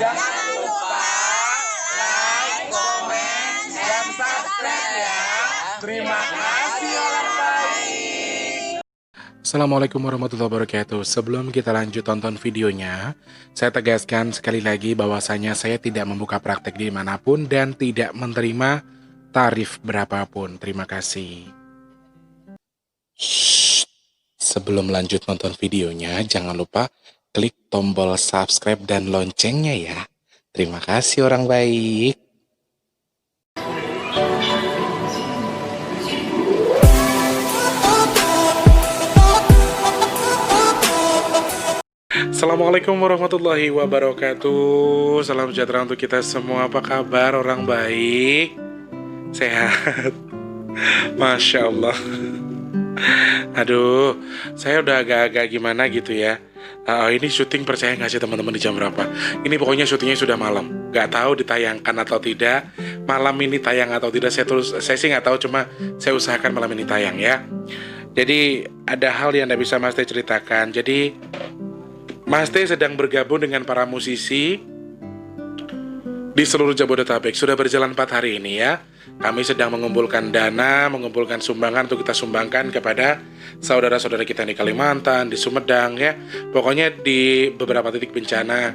Jangan lupa like, komen, dan subscribe ya. Terima kasih orang baik. Assalamualaikum warahmatullahi wabarakatuh. Sebelum kita lanjut tonton videonya, saya tegaskan sekali lagi bahwasanya saya tidak membuka praktek dimanapun dan tidak menerima tarif berapapun. Terima kasih. Shh. Sebelum lanjut nonton videonya, jangan lupa klik tombol subscribe dan loncengnya ya. Terima kasih orang baik. Assalamualaikum warahmatullahi wabarakatuh. Salam sejahtera untuk kita semua. Apa kabar orang baik? Sehat? Masya Allah. Aduh, saya udah agak-agak gimana gitu ya. Ini syuting, percaya nggak sih teman-teman, di jam berapa? Ini pokoknya syutingnya sudah malam. Nggak tahu ditayangkan atau tidak. Malam ini tayang atau tidak, saya sih nggak tahu. Cuma saya usahakan malam ini tayang ya. Jadi ada hal yang nggak bisa Mas Teh ceritakan. Jadi Mas Teh sedang bergabung dengan para musisi di seluruh Jabodetabek. Sudah berjalan 4 hari ini ya. Kami sedang mengumpulkan dana, mengumpulkan sumbangan untuk kita sumbangkan kepada saudara-saudara kita di Kalimantan, di Sumedang ya. Pokoknya di beberapa titik bencana.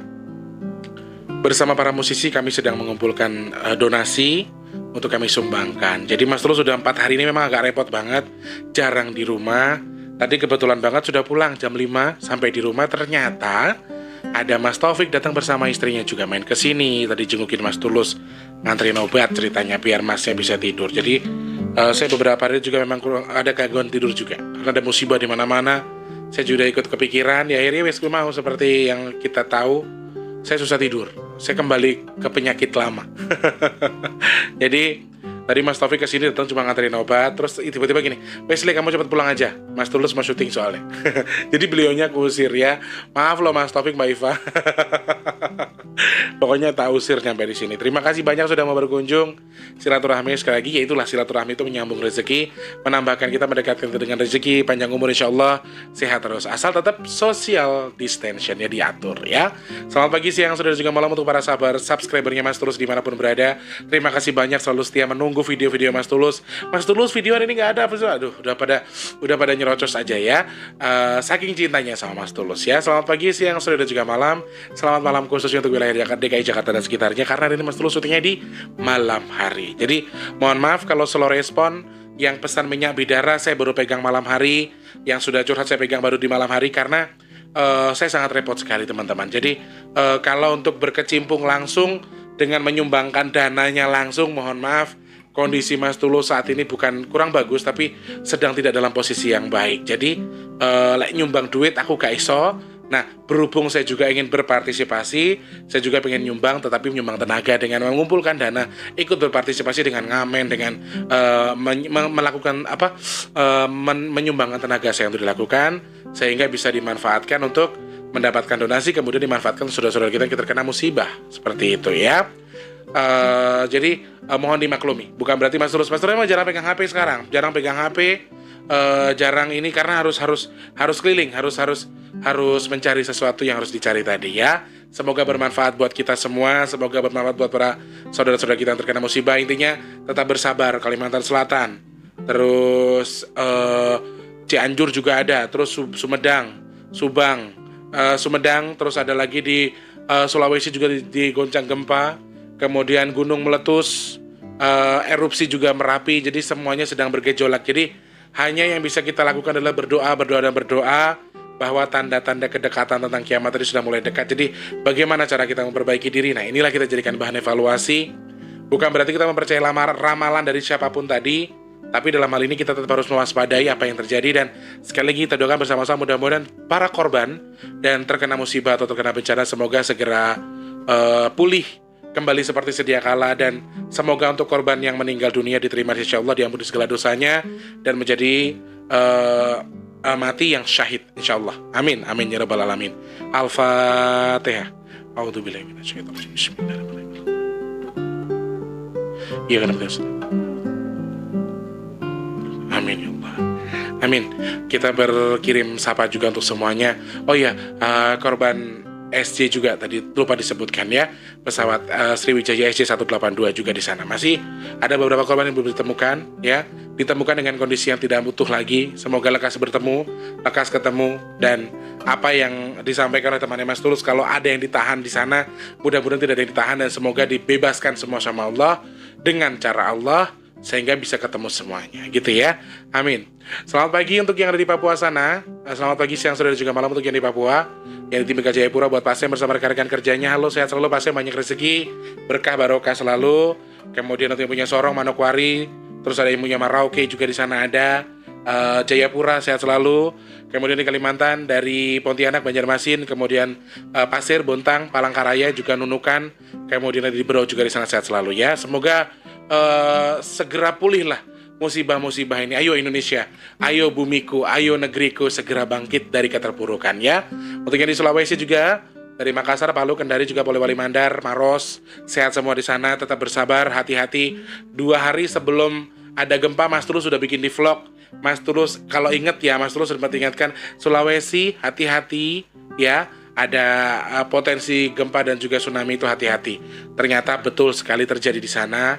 Bersama para musisi kami sedang mengumpulkan donasi untuk kami sumbangkan. Jadi Mas Tulus sudah 4 hari ini memang agak repot banget, jarang di rumah. Tadi kebetulan banget sudah pulang jam 5, sampai di rumah ternyata ada Mas Taufik datang bersama istrinya juga main ke sini. Tadi jengukin Mas Tulus, nganterin obat ceritanya biar Masnya bisa tidur. Jadi saya beberapa hari juga memang ada gangguan tidur juga karena ada musibah di mana-mana. Saya juga ikut kepikiran. Ya akhirnya wes gue mau seperti yang kita tahu, saya susah tidur. Saya kembali ke penyakit lama. Jadi tadi Mas Taufik kesini datang cuma nganterin obat. Terus tiba-tiba gini, Wesley kamu cepat pulang aja, Mas Tulus mau syuting soalnya. Jadi beliaunya kusir ya. Maaf loh Mas Taufik, Mbak Iva. Pokoknya tak usir sampai di sini. Terima kasih banyak sudah mau berkunjung. Silaturahmi sekali lagi, yaitulah silaturahmi itu menyambung rezeki, menambahkan kita, mendekatkan kita dengan rezeki, panjang umur insya Allah, sehat terus. Asal tetap social distance-nya diatur ya. Selamat pagi, siang, sore, dan juga malam untuk para sahabat subscribernya Mas Tulus dimanapun berada. Terima kasih banyak selalu setia menunggu video-video Mas Tulus. Mas Tulus video hari ini nggak ada. Aduh, udah pada nyerocos aja ya. Saking cintanya sama Mas Tulus ya. Selamat pagi, siang, sore, dan juga malam. Selamat malam khususnya untuk wilayah DKI Jakarta dan sekitarnya, karena hari ini Mas Tulus syutingnya di malam hari. Jadi mohon maaf kalau slow respon. Yang pesan minyak bidara saya baru pegang malam hari, yang sudah curhat saya pegang baru di malam hari, karena saya sangat repot sekali teman-teman. Jadi kalau untuk berkecimpung langsung dengan menyumbangkan dananya langsung, mohon maaf, kondisi Mas Tulus saat ini bukan kurang bagus, tapi sedang tidak dalam posisi yang baik. Jadi nyumbang duit aku gak iso. Nah, berhubung saya juga ingin berpartisipasi, saya juga pengen nyumbang, tetapi menyumbang tenaga dengan mengumpulkan dana, ikut berpartisipasi dengan ngamen, dengan melakukan menyumbangkan tenaga saya untuk dilakukan, sehingga bisa dimanfaatkan untuk mendapatkan donasi, kemudian dimanfaatkan saudara-saudara kita yang terkena musibah, seperti itu ya. Jadi mohon dimaklumi, bukan berarti Mas Tulus emang jarang pegang HP sekarang, jarang pegang HP. Jarang ini karena harus keliling, harus mencari sesuatu yang harus dicari tadi ya. Semoga bermanfaat buat kita semua, semoga bermanfaat buat para saudara-saudara kita yang terkena musibah. Intinya tetap bersabar. Kalimantan Selatan, terus Cianjur juga ada, terus Sumedang, Subang, Sumedang, terus ada lagi di Sulawesi juga digoncang gempa, kemudian gunung meletus, erupsi juga Merapi. Jadi semuanya sedang bergejolak. Jadi hanya yang bisa kita lakukan adalah berdoa bahwa tanda-tanda kedekatan tentang kiamat tadi sudah mulai dekat. Jadi bagaimana cara kita memperbaiki diri? Nah, inilah kita jadikan bahan evaluasi. Bukan berarti kita mempercayai ramalan dari siapapun tadi, tapi dalam hal ini kita tetap harus mewaspadai apa yang terjadi. Dan sekali lagi kita doakan bersama-sama, mudah-mudahan para korban dan terkena musibah atau terkena bencana semoga segera pulih kembali seperti sedia kala, dan semoga untuk korban yang meninggal dunia diterima insya Allah, diampuni segala dosanya dan menjadi mati yang syahid insya Allah. Amin, amin ya rabbal alamin. Al-Fatihah. A'udzubillahi minasyaitonir rajim. Bismillahirrahmanirrahim. Iya kan betul. Amin ya Allah. Amin. Kita berkirim sapa juga untuk semuanya. Oh iya, korban SJ juga tadi lupa disebutkan ya, pesawat Sriwijaya SJ182 juga di sana. Masih ada beberapa korban yang belum ditemukan ya, ditemukan dengan kondisi yang tidak utuh lagi. Semoga lekas bertemu, lekas ketemu, dan apa yang disampaikan oleh temannya Mas Tulus, kalau ada yang ditahan di sana, mudah-mudahan tidak ada yang ditahan, dan semoga dibebaskan semua sama Allah dengan cara Allah sehingga bisa ketemu semuanya gitu ya, amin. Selamat pagi untuk yang ada di Papua sana, selamat pagi, siang, sore, dan juga malam untuk yang di Papua, yang di Timika Jayapura. Buat Pasien bersama rekan-rekan kerjanya, halo, sehat selalu Pasien, banyak rezeki, berkah barokah selalu. Kemudian untuk yang punya Sorong, Manokwari, terus ada yang punya Merauke juga di sana ada, Jayapura sehat selalu. Kemudian di Kalimantan dari Pontianak, Banjarmasin, kemudian Pasir, Bontang, Palangkaraya, juga Nunukan, kemudian di Berau juga di sana sehat selalu ya. Semoga segera pulih lah musibah-musibah ini. Ayo Indonesia, ayo bumiku, ayo negeriku, segera bangkit dari keterpurukan ya. Untuk yang di Sulawesi juga, dari Makassar, Palu, Kendari, juga Polewali Mandar, Maros, sehat semua di sana. Tetap bersabar, hati-hati. 2 hari sebelum ada gempa, Mas Tulus sudah bikin di vlog. Mas Tulus kalau inget ya, Mas Tulus sempat ingatkan Sulawesi hati-hati ya, ada potensi gempa dan juga tsunami, itu hati-hati. Ternyata betul sekali terjadi di sana.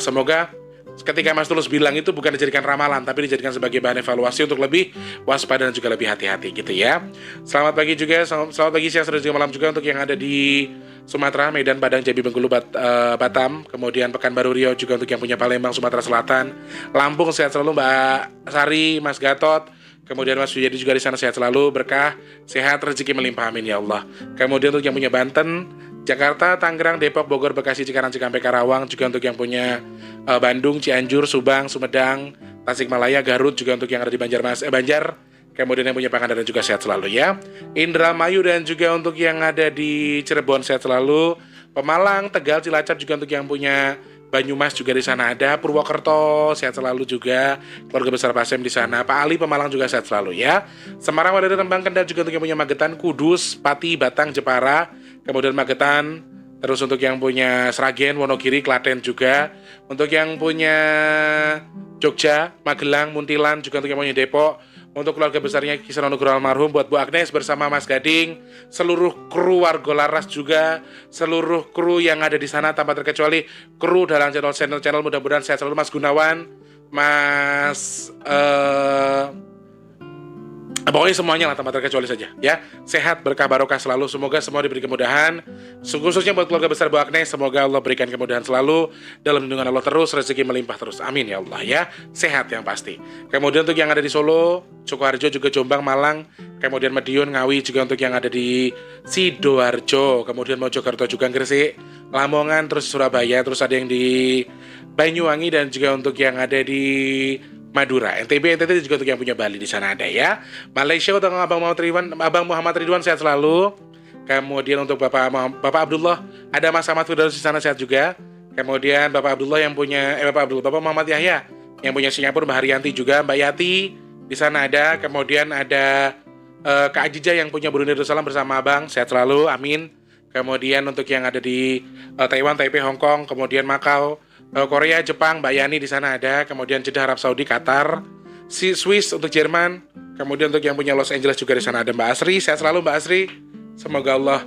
Semoga ketika Mas Tulus bilang itu bukan dijadikan ramalan, tapi dijadikan sebagai bahan evaluasi untuk lebih waspada dan juga lebih hati-hati gitu ya. Selamat pagi juga, selamat pagi, siang, sore, juga malam juga untuk yang ada di Sumatera, Medan, Padang, Jambi, Bengkulu, Batam, kemudian Pekanbaru Riau, juga untuk yang punya Palembang, Sumatera Selatan, Lampung sehat selalu Mbak Sari, Mas Gatot, kemudian Mas Sujadi juga di sana sehat selalu, berkah, sehat, rezeki melimpah, amin ya Allah. Kemudian untuk yang punya Banten, Jakarta, Tangerang, Depok, Bogor, Bekasi, Cikarang, Cikampek, Karawang, juga untuk yang punya Bandung, Cianjur, Subang, Sumedang, Tasikmalaya, Garut, juga untuk yang ada di Banjar, kemudian yang punya Pangandaran juga sehat selalu ya. Indramayu dan juga untuk yang ada di Cirebon sehat selalu. Pemalang, Tegal, Cilacap, juga untuk yang punya Banyumas juga di sana ada. Purwokerto sehat selalu juga, keluarga besar Pasem di sana. Pak Ali Pemalang juga sehat selalu ya. Semarang, Wadas, Rembang, Kendal, juga untuk yang punya Magetan, Kudus, Pati, Batang, Jepara, kemudian Magetan. Terus untuk yang punya Sragen, Wonogiri, Klaten juga. Untuk yang punya Jogja, Magelang, Muntilan, juga untuk yang punya Depok. Untuk keluarga besarnya Kisaran Nugroho almarhum, buat Bu Agnes bersama Mas Gading, seluruh kru Wargo Laras juga, seluruh kru yang ada di sana tanpa terkecuali kru dalam channel mudah-mudahan sehat selalu. Mas Gunawan, Mas pokoknya semuanya lah tanpa terkecuali saja ya. Sehat, berkah, barokah selalu. Semoga semua diberi kemudahan. Khususnya buat keluarga besar Bu Agnes, semoga Allah berikan kemudahan selalu, dalam lindungan Allah terus, rezeki melimpah terus, amin ya Allah ya. Sehat yang pasti. Kemudian untuk yang ada di Solo, Sukoharjo, juga Jombang, Malang, kemudian Madiun, Ngawi, juga untuk yang ada di Sidoarjo, kemudian Mojokerto, juga Gresik, Lamongan, terus Surabaya, terus ada yang di Banyuwangi, dan juga untuk yang ada di Madura, NTB, NTT, juga untuk yang punya Bali di sana ada ya. Malaysia untuk Abang Muhammad Ridwan sehat selalu. Kemudian untuk Bapak Abdullah, ada Mas Ahmad Firdaus di sana sehat juga. Kemudian Bapak Abdullah yang punya Bapak Muhammad Yahya yang punya Singapura, Mbak Haryanti juga, Mbak Yati di sana ada. Kemudian ada Kak Ajija yang punya Brunei Darussalam bersama Abang, sehat selalu, amin. Kemudian untuk yang ada di Taiwan, Taipei, Hong Kong, kemudian Makau, Korea, Jepang, Mbak Yani di sana ada. Kemudian Jeddah, Arab Saudi, Qatar, Swiss untuk Jerman. Kemudian untuk yang punya Los Angeles juga di sana ada Mbak Asri, sehat selalu Mbak Asri. Semoga Allah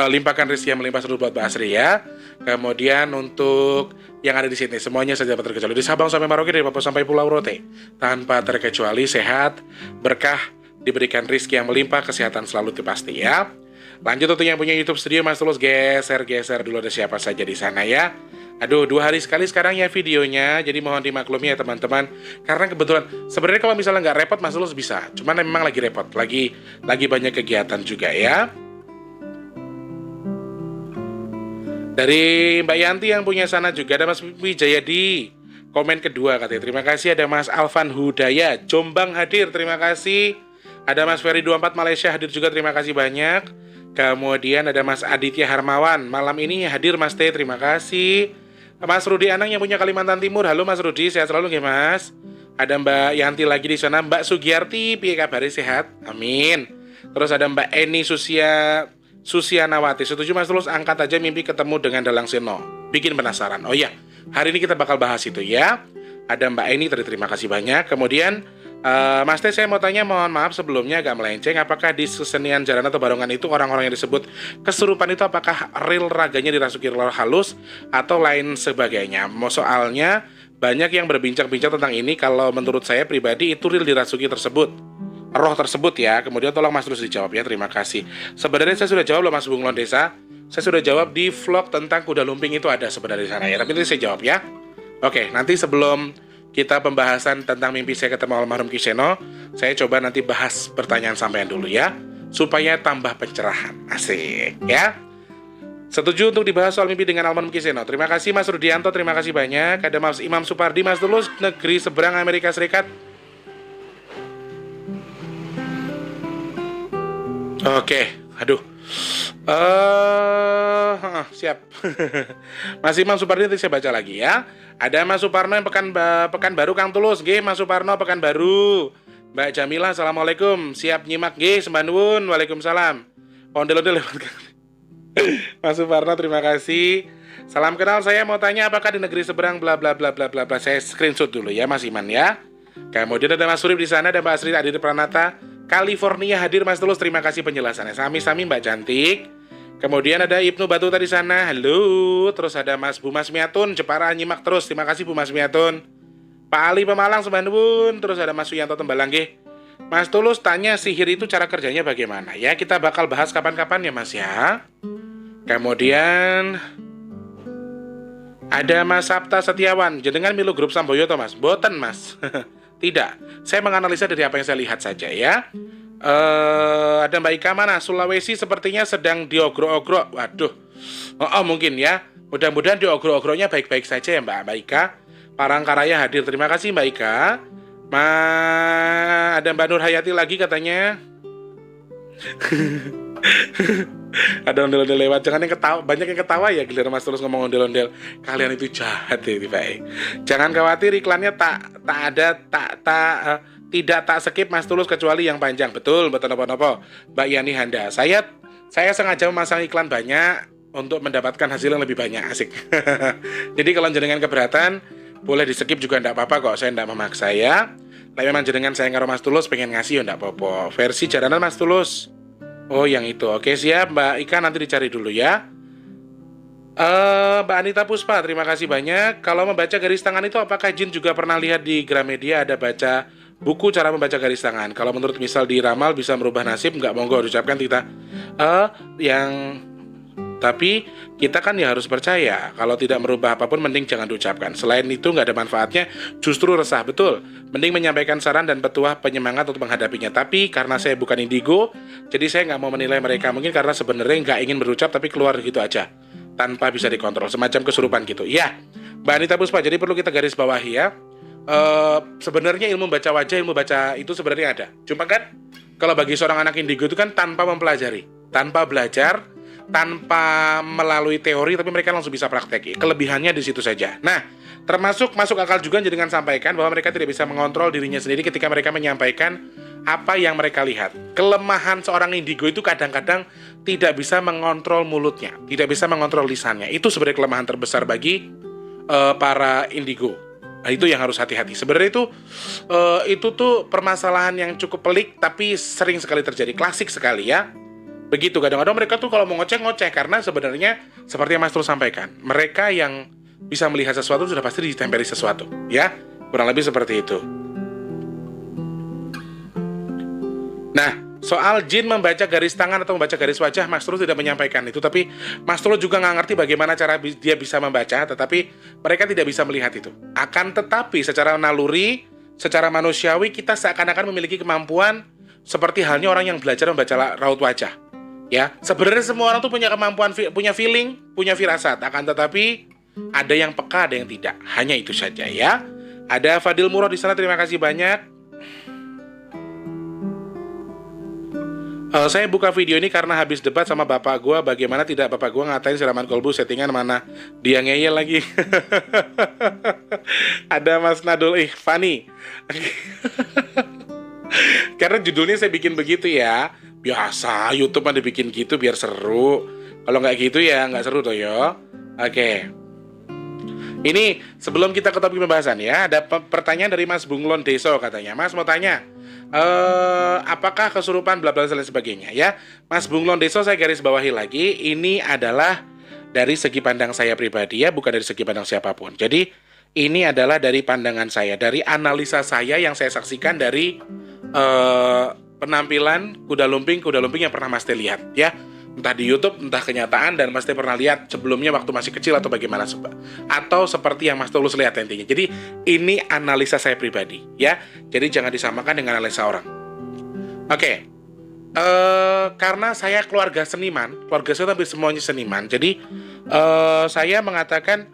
limpahkan rezeki yang melimpah seluruh buat Mbak Asri ya. Kemudian untuk yang ada di sini semuanya saja tanpa terkecuali, di Sabang sampai Merauke, dari Papua sampai Pulau Rote, tanpa terkecuali sehat, berkah, diberikan rezeki yang melimpah, kesehatan selalu itu pasti ya. Lanjut untuk yang punya YouTube studio, Mas Tulus geser dulu, ada siapa saja di sana ya. Aduh, 2 hari sekali sekarang ya videonya, jadi mohon dimaklumi ya teman-teman. Karena kebetulan sebenarnya kalau misalnya nggak repot Mas Tulus bisa, cuman memang lagi repot, lagi banyak kegiatan juga ya. Dari Mbak Yanti yang punya sana juga ada Mas Wijayadi, komen kedua katanya, terima kasih. Ada Mas Alvan Hudaya, Jombang hadir, terima kasih. Ada Mas Ferry 24 Malaysia hadir juga, terima kasih banyak. Kemudian ada Mas Aditya Harmawan, malam ini hadir Mas T, terima kasih. Mas Rudi Anang yang punya Kalimantan Timur, halo Mas Rudi, sehat selalu nggih Mas. Ada Mbak Yanti lagi di sana, Mbak Sugiyarti, piye kabare, sehat? Amin. Terus ada Mbak Eni Susianawati, setuju Mas Tulus, angkat aja mimpi ketemu dengan Dalang Seno, bikin penasaran. Oh iya, hari ini kita bakal bahas itu ya. Ada Mbak Eni tadi, terima kasih banyak. Kemudian Mas Teh, saya mau tanya, mohon maaf sebelumnya agak melenceng. Apakah di kesenian jaranan atau barongan itu orang-orang yang disebut kesurupan itu apakah real raganya dirasuki roh halus atau lain sebagainya? Soalnya banyak yang berbincang-bincang tentang ini. Kalau menurut saya pribadi itu real dirasuki tersebut, roh tersebut ya. Kemudian tolong Mas terus dijawab ya, terima kasih. Sebenarnya saya sudah jawab loh Mas Bunglon Desa. Saya sudah jawab di vlog tentang kuda lumping itu ada sebenarnya di sana ya. Tapi nanti saya jawab ya. Oke, nanti sebelum kita pembahasan tentang mimpi saya ketemu almarhum Kiseno, saya coba nanti bahas pertanyaan sampean dulu ya, supaya tambah pencerahan. Asik ya. Setuju untuk dibahas soal mimpi dengan almarhum Kiseno. Terima kasih Mas Rudianto, terima kasih banyak. Ada Mas Imam Supardi, Mas Tulus, negeri seberang Amerika Serikat. Oke, aduh. Siap. Mas Imam Supardi nanti saya baca lagi ya. Ada Mas Suparno yang Pekanbaru Kang Tulus. Nggih, Mas Suparno Pekanbaru. Mbak Jamila, assalamualaikum. Siap nyimak nggih, sembah nuwun. Waalaikumsalam. Ondel-ondel lewat. Mas Suparno, terima kasih. Salam kenal, saya mau tanya apakah di negeri seberang bla bla bla bla bla bla. Saya screenshot dulu ya, Mas Iman ya. Kemudian ada Mas Surip di sana, ada Mbak Asri Adit Pranata. California hadir Mas Tulus, terima kasih penjelasannya. Sami-sami Mbak Cantik. Kemudian ada Ibnu Batuta di sana, halo. Terus ada Mas Bumas Miatun, Jepara nyimak terus, terima kasih Bumas Miatun. Pak Ali Pemalang Sembandun. Terus ada Mas Suyanto Tembalanggih. Mas Tulus tanya sihir itu cara kerjanya bagaimana ya, kita bakal bahas kapan-kapan ya Mas ya. Kemudian ada Mas Sabta Setiawan, jenengan milu grup Samboyoto Mas? Boten Mas. Tidak, saya menganalisa dari apa yang saya lihat saja ya. Ada Mbak Ika mana? Sulawesi sepertinya sedang diogrok-ogrok. Waduh, mungkin ya. Mudah-mudahan diogrok-ogroknya baik-baik saja ya Mbak Ika. Parangkaraya hadir, terima kasih Mbak Ika. Ada Mbak Nur Hayati lagi katanya. Ada ondel-ondel lewat, jangan yang ketawa, banyak yang ketawa ya giliran Mas Tulus ngomong ondel-ondel. Kalian itu jahat ya, baik. Jangan khawatir, iklannya tidak skip Mas Tulus kecuali yang panjang. Betul nopo. Mbak Yani Handa. Saya sengaja memasang iklan banyak untuk mendapatkan hasil yang lebih banyak. Asik. Jadi kalau jenengan keberatan, boleh di skip juga enggak apa-apa kok, saya enggak memaksa ya. Lah memang jenengan saya karo Mas Tulus pengen ngasih ya enggak apa-apa. Versi jaranan Mas Tulus. Oh yang itu, oke siap Mbak Ika, nanti dicari dulu ya. Mbak Anita Puspa, terima kasih banyak. Kalau membaca garis tangan itu apakah Jin juga pernah lihat di Gramedia ada baca buku cara membaca garis tangan? Kalau menurut misal di ramal bisa merubah nasib, nggak monggo diucapkan kita. Tapi kita kan ya harus percaya. Kalau tidak merubah apapun mending jangan diucapkan. Selain itu nggak ada manfaatnya, justru resah. Betul, mending menyampaikan saran dan petuah penyemangat untuk menghadapinya. Tapi karena saya bukan indigo, jadi saya nggak mau menilai mereka. Mungkin karena sebenarnya nggak ingin berucap tapi keluar gitu aja, tanpa bisa dikontrol, semacam kesurupan gitu. Ya, Mbak Anita Puspa, jadi perlu kita garis bawahi ya. Sebenarnya ilmu baca wajah, ilmu baca itu sebenarnya ada. Cuma kan kalau bagi seorang anak indigo itu kan tanpa mempelajari, tanpa belajar, tanpa melalui teori, tapi mereka langsung bisa praktek. Kelebihannya di situ saja. Nah, termasuk masuk akal juga dengan sampaikan bahwa mereka tidak bisa mengontrol dirinya sendiri ketika mereka menyampaikan apa yang mereka lihat. Kelemahan seorang indigo itu kadang-kadang tidak bisa mengontrol mulutnya, tidak bisa mengontrol lisannya. Itu sebenarnya kelemahan terbesar bagi para indigo. Nah, itu yang harus hati-hati. Sebenarnya itu tuh permasalahan yang cukup pelik, tapi sering sekali terjadi, klasik sekali ya. Begitu, kadang-kadang mereka tuh kalau mau ngoceh karena sebenarnya seperti yang Mas Tulus sampaikan, mereka yang bisa melihat sesuatu sudah pasti ditempeli sesuatu, ya, kurang lebih seperti itu. Nah, soal jin membaca garis tangan atau membaca garis wajah, Mas Tulus tidak menyampaikan itu, tapi Mas Tulus juga nggak ngerti bagaimana cara dia bisa membaca, tetapi mereka tidak bisa melihat itu. Akan tetapi secara naluri, secara manusiawi, kita seakan-akan memiliki kemampuan seperti halnya orang yang belajar membaca raut wajah. Ya, sebenarnya semua orang tuh punya kemampuan, punya feeling, punya firasat. Akan tetapi ada yang peka, ada yang tidak. Hanya itu saja ya. Ada Fadil Murad di sana, terima kasih banyak. Saya buka video ini karena habis debat sama bapak gua. Bagaimana tidak bapak gua ngatain siraman kolbu settingan mana dia ngeyel lagi. Ada Mas Nadul Fani. Karena judulnya saya bikin begitu ya. Biasa YouTube ada bikin gitu biar seru. Kalau nggak gitu ya nggak seru toh yo. Oke. Ini sebelum kita ke topik pembahasan ya, ada pertanyaan dari Mas Bunglon Deso katanya. Mas mau tanya, apakah kesurupan bla bla dan sebagainya ya. Mas Bunglon Deso, saya garis bawahi lagi, ini adalah dari segi pandang saya pribadi ya, bukan dari segi pandang siapapun. Jadi ini adalah dari pandangan saya, dari analisa saya yang saya saksikan dari penampilan kuda lumping yang pernah Mas Teh lihat ya. Entah di YouTube, entah kenyataan, dan Mas Teh pernah lihat sebelumnya waktu masih kecil atau bagaimana, atau seperti yang Mas Tulus lihat intinya. Jadi ini analisa saya pribadi ya. Jadi jangan disamakan dengan analisa orang. Oke. Karena saya keluarga seniman, keluarga saya hampir semuanya seniman. Jadi saya mengatakan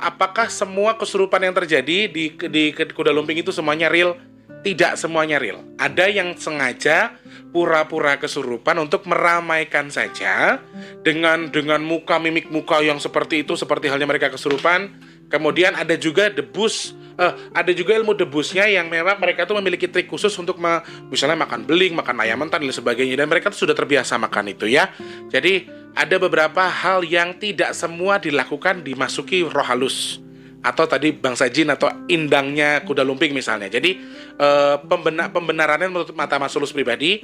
apakah semua kesurupan yang terjadi di kuda lumping itu semuanya real? Tidak semuanya real. Ada yang sengaja pura-pura kesurupan untuk meramaikan saja dengan muka, mimik muka yang seperti itu, seperti halnya mereka kesurupan. Kemudian ada juga ada juga ilmu debusnya yang memang mereka tuh memiliki trik khusus untuk misalnya makan beling, makan ayam mentah dan sebagainya, dan mereka tuh sudah terbiasa makan itu ya. Jadi ada beberapa hal yang tidak semua dilakukan dimasuki roh halus atau tadi bangsa jin atau indangnya kuda lumping misalnya. Jadi pembenarannya menurut mata Mas Tulus pribadi,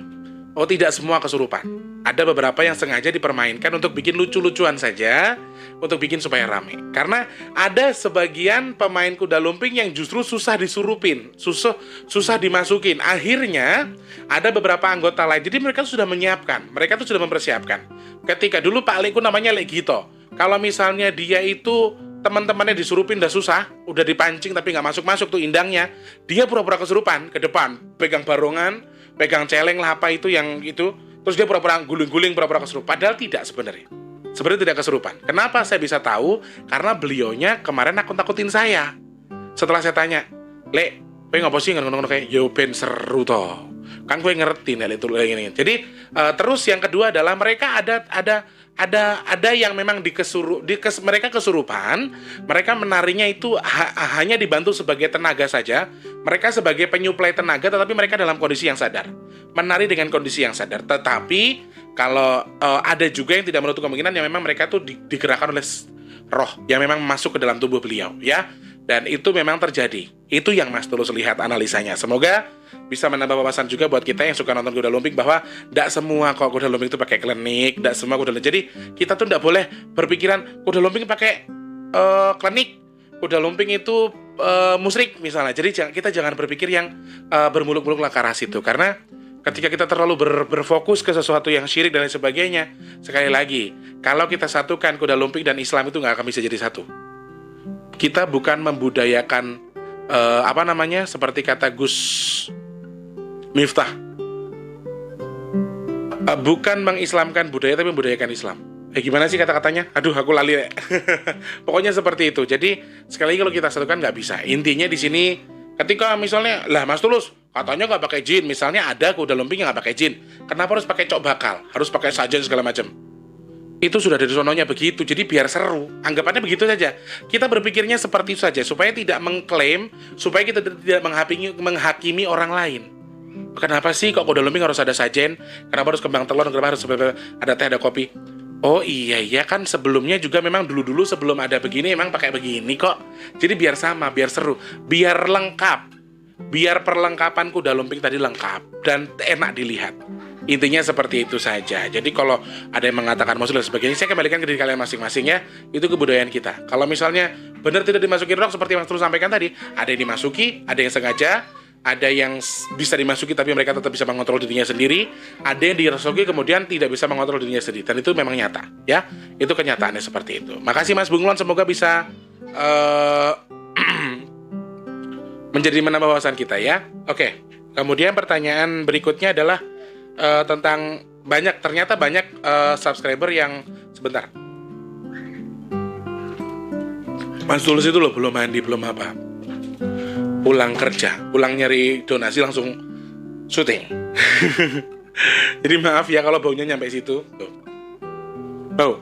tidak semua kesurupan. Ada beberapa yang sengaja dipermainkan untuk bikin lucu-lucuan saja, untuk bikin supaya rame. Karena ada sebagian pemain kuda lumping yang justru susah disurupin, susah dimasukin. Akhirnya ada beberapa anggota lain. Jadi mereka sudah menyiapkan, mereka tuh sudah mempersiapkan. Ketika dulu Pak Lekku namanya Lek Gito. Kalau misalnya dia itu teman-temannya disurupin udah susah, udah dipancing tapi nggak masuk-masuk tuh indangnya, dia pura-pura kesurupan ke depan, pegang barongan, pegang celeng lah apa itu yang itu, terus dia pura-pura guling-guling, pura-pura kesurupan, padahal tidak sebenarnya tidak kesurupan. Kenapa saya bisa tahu? Karena beliaunya kemarin nakut-nakutin saya. Setelah saya tanya, Lek, kowe ngopo sih ngono-ngono kayak yo ben seru toh. Kan kowe ngerti nek itu gini. Jadi terus yang kedua adalah mereka ada yang memang mereka kesurupan, mereka menarinya itu hanya dibantu sebagai tenaga saja. Mereka sebagai penyuplai tenaga, tetapi mereka dalam kondisi yang sadar, menari dengan kondisi yang sadar. Tetapi kalau ada juga yang tidak menutup kemungkinan yang memang mereka tuh digerakkan oleh roh yang memang masuk ke dalam tubuh beliau ya. Dan itu memang terjadi. Itu yang Mas Tulus lihat analisanya. Semoga bisa menambah wawasan juga buat kita yang suka nonton kuda lumping, bahwa tidak semua kok kuda lumping itu pakai klinik, tidak semua kuda lumping. Jadi kita tuh tidak boleh berpikiran kuda lumping pakai klinik, kuda lumping itu musyrik misalnya. Jadi kita jangan berpikir yang bermuluk-muluk lah ke arah situ, karena ketika kita terlalu berfokus ke sesuatu yang syirik dan lain sebagainya, sekali lagi, kalau kita satukan kuda lumping dan Islam itu nggak akan bisa jadi satu. Kita bukan membudayakan seperti kata Gus Miftah, bukan mengislamkan budaya tapi membudayakan Islam. Gimana sih kata-katanya? Aduh, aku lali. Pokoknya seperti itu. Jadi sekali lagi kalau kita satukan nggak bisa. Intinya di sini, ketika misalnya, lah Mas Tulus katanya nggak pakai jin, misalnya ada kuda lumping yang nggak pakai jin, kenapa harus pakai cok bakal? Harus pakai sajen segala macam? Itu sudah dari sononya begitu, jadi biar seru. Anggapannya begitu saja. Kita berpikirnya seperti itu saja, supaya tidak mengklaim, supaya kita tidak menghakimi orang lain. Kenapa sih kok kuda lumping harus ada sajen? Kenapa harus kembang telur? Kenapa harus ada teh, ada kopi? Oh iya kan sebelumnya juga memang dulu-dulu sebelum ada begini emang pakai begini kok. Jadi biar sama, biar seru, biar lengkap. Biar perlengkapan kuda lumping tadi lengkap dan enak dilihat. Intinya seperti itu saja. Jadi kalau ada yang mengatakan musuh dan sebagainya, saya kembalikan ke diri kalian masing-masing ya. Itu kebudayaan kita. Kalau misalnya benar tidak dimasuki rok seperti yang Mas Tulus sampaikan tadi, ada yang dimasuki, ada yang sengaja, ada yang bisa dimasuki tapi mereka tetap bisa mengontrol dirinya sendiri, ada yang dimasuki kemudian tidak bisa mengontrol dirinya sendiri, dan itu memang nyata ya. Itu kenyataannya seperti itu. Makasih Mas Bunglon, semoga bisa menjadi menambah wawasan kita ya. Oke. Kemudian pertanyaan berikutnya adalah tentang ternyata banyak subscriber yang sebentar. Mas Tulus itu loh belum mandi, belum apa, pulang kerja, pulang nyari donasi langsung syuting. Jadi maaf ya kalau baunya nyampe situ. Bau.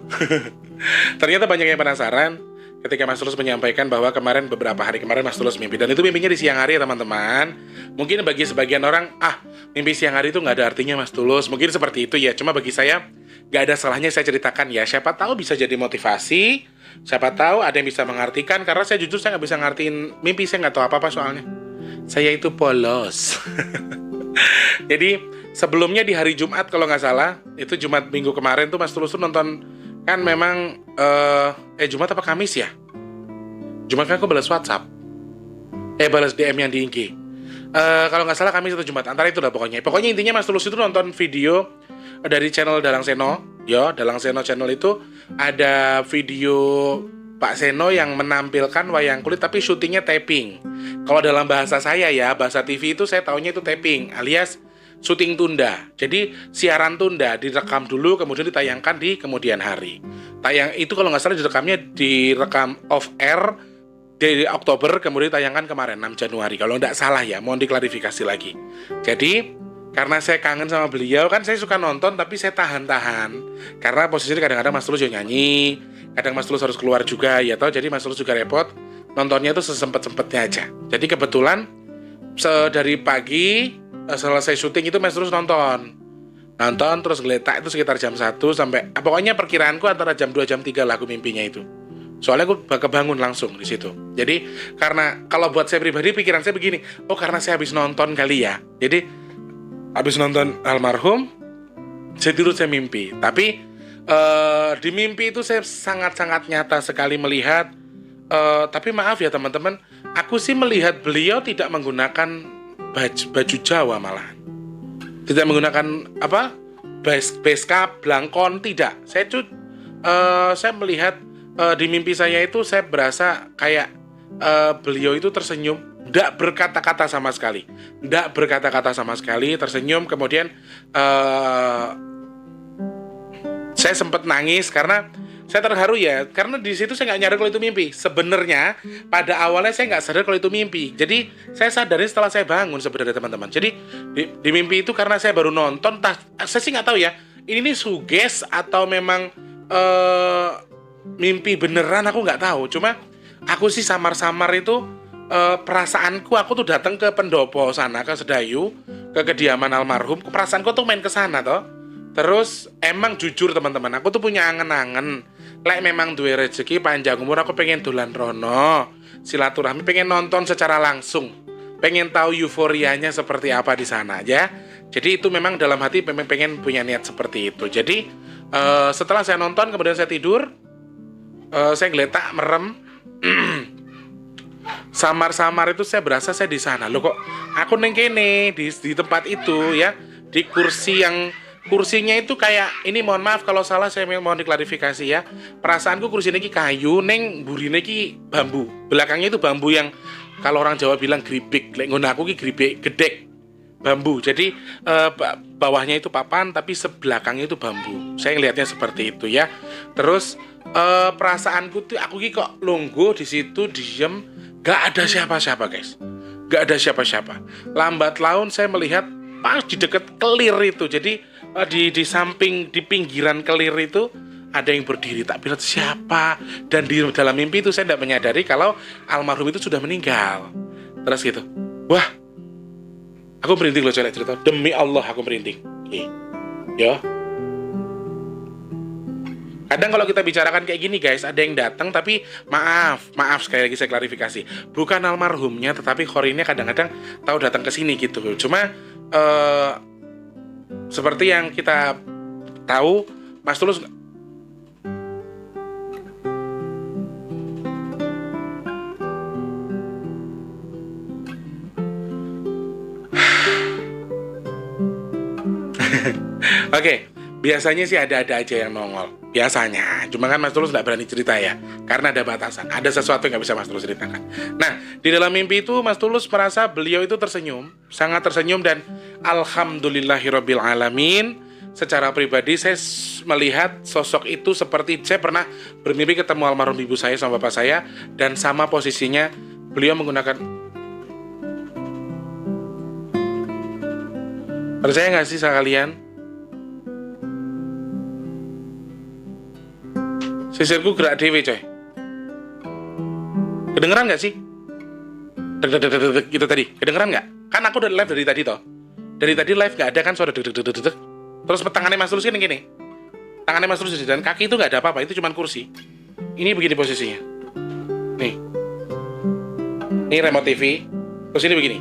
Ternyata banyak yang penasaran ketika Mas Tulus menyampaikan bahwa beberapa hari kemarin Mas Tulus mimpi, dan itu mimpinya di siang hari ya teman-teman. Mungkin bagi sebagian orang, mimpi siang hari itu nggak ada artinya Mas Tulus, mungkin seperti itu ya. Cuma bagi saya, Gak ada salahnya saya ceritakan ya. Siapa tahu bisa jadi motivasi. Siapa tahu ada yang bisa mengartikan. Karena saya jujur saya nggak bisa ngartiin mimpi. Saya nggak tahu apa-apa soalnya. Saya itu polos. Jadi sebelumnya di hari Jumat kalau nggak salah, itu Jumat minggu kemarin tuh Mas Tulus tuh nonton. Kan memang Jumat apa Kamis ya? Jumat kan aku balas WhatsApp. Balas DM yang di IG. Kalau nggak salah Kamis atau Jumat, antara itu lah pokoknya. Pokoknya intinya Mas Tulus itu nonton video dari channel Dalang Seno. Ya, Dalang Seno channel itu ada video Pak Seno yang menampilkan wayang kulit tapi syutingnya taping. Kalau dalam bahasa saya ya, bahasa TV itu saya taunya itu taping alias syuting tunda. Jadi siaran tunda direkam dulu kemudian ditayangkan di kemudian hari. Tayang itu kalau nggak salah direkam off air dari Oktober kemudian ditayangkan kemarin 6 Januari kalau nggak salah ya, mohon diklarifikasi lagi. Jadi karena saya kangen sama beliau, kan saya suka nonton tapi saya tahan-tahan. Karena posisinya kadang-kadang Mas Tulus juga nyanyi, kadang Mas Tulus harus keluar juga, ya toh. Jadi Mas Tulus juga repot, nontonnya itu sesempet-sempetnya aja. Jadi kebetulan dari pagi selesai syuting itu Mas Tulus nonton terus geletak itu sekitar jam 1 sampai pokoknya perkiraanku antara jam 2 jam 3 lah aku mimpinya itu. Soalnya aku kebangun langsung di situ. Jadi karena kalau buat saya pribadi pikiran saya begini, karena saya habis nonton kali ya. Jadi habis nonton almarhum, saya tidur saya mimpi. Tapi di mimpi itu saya sangat-sangat nyata sekali melihat. Tapi maaf ya teman-teman, aku sih melihat beliau tidak menggunakan baju Jawa malahan. Tidak menggunakan base cap, blangkon, tidak. Saya melihat di mimpi saya itu saya berasa kayak beliau itu tersenyum. Nggak berkata-kata sama sekali. Tersenyum. Kemudian saya sempat nangis karena saya terharu ya. Karena di situ saya nggak nyadar kalau itu mimpi. Sebenarnya pada awalnya saya nggak sadar kalau itu mimpi. Jadi saya sadarin setelah saya bangun sebenarnya teman-teman. Jadi di mimpi itu karena saya baru nonton. Saya sih nggak tahu ya. Ini suges atau memang mimpi beneran, aku nggak tahu. Cuma aku sih samar-samar itu perasaanku, aku tuh datang ke pendopo sana, ke Sedayu, ke kediaman almarhum. Perasaanku tuh main ke sana toh. Terus emang jujur teman-teman, aku tuh punya angen-angen. Memang duwe rezeki panjang umur, aku pengen dolan rono, silaturahmi, pengen nonton secara langsung, pengen tahu euforianya seperti apa di sana ya. Jadi itu memang dalam hati pengen punya niat seperti itu. Jadi setelah saya nonton kemudian saya tidur, saya geletak merem. Samar-samar itu saya berasa saya di sana. Loh kok aku neng kene di tempat itu ya, di kursinya itu kayak ini, mohon maaf kalau salah, saya mohon diklarifikasi ya. Perasaanku kursi ini kayu, neng burine ki bambu. Belakangnya itu bambu yang kalau orang Jawa bilang geribik, lek ngono aku ki geribik gedek bambu. Jadi bawahnya itu papan tapi sebelakangnya itu bambu. Saya ngelihatnya seperti itu ya. Terus perasaanku tuh aku ki kok lungguh di situ diem. Gak ada siapa-siapa guys, gak ada siapa-siapa. Lambat laun saya melihat pas di dekat kelir itu, jadi di samping, di pinggiran kelir itu ada yang berdiri. Tak bilang siapa. Dan di dalam mimpi itu saya tidak menyadari kalau almarhum itu sudah meninggal. Terus gitu, wah, aku merinding loh cerita. Demi Allah aku merinding. Ya. Kadang kalau kita bicarakan kayak gini guys, ada yang datang tapi maaf sekali lagi saya klarifikasi, bukan almarhumnya tetapi khorinnya kadang-kadang tahu datang ke sini gitu. Cuma seperti yang kita tahu, Mas Tulus Oke, biasanya sih ada-ada aja yang nongol. Biasanya, cuma kan Mas Tulus nggak berani cerita ya, karena ada batasan. Ada sesuatu yang nggak bisa Mas Tulus ceritakan. Nah, di dalam mimpi itu Mas Tulus merasa beliau itu tersenyum, sangat tersenyum, dan alhamdulillahirabbil alamin. Secara pribadi saya melihat sosok itu seperti saya pernah bermimpi ketemu almarhum ibu saya sama bapak saya, dan sama posisinya beliau menggunakan. Percaya nggak sih kalian? Sisirku gerak dewe coy. Kedengeran gak sih? Deg gitu tadi. Kedengeran gak? Kan aku udah live dari tadi toh. Dari tadi live gak ada kan suara deg. Terus tangannya Mas Tulus gini. tangannya Mas Tulus dan kaki itu nggak ada apa-apa, itu cuma kursi. Ini begini posisinya. Nih. Ini remote TV. Terus ini begini.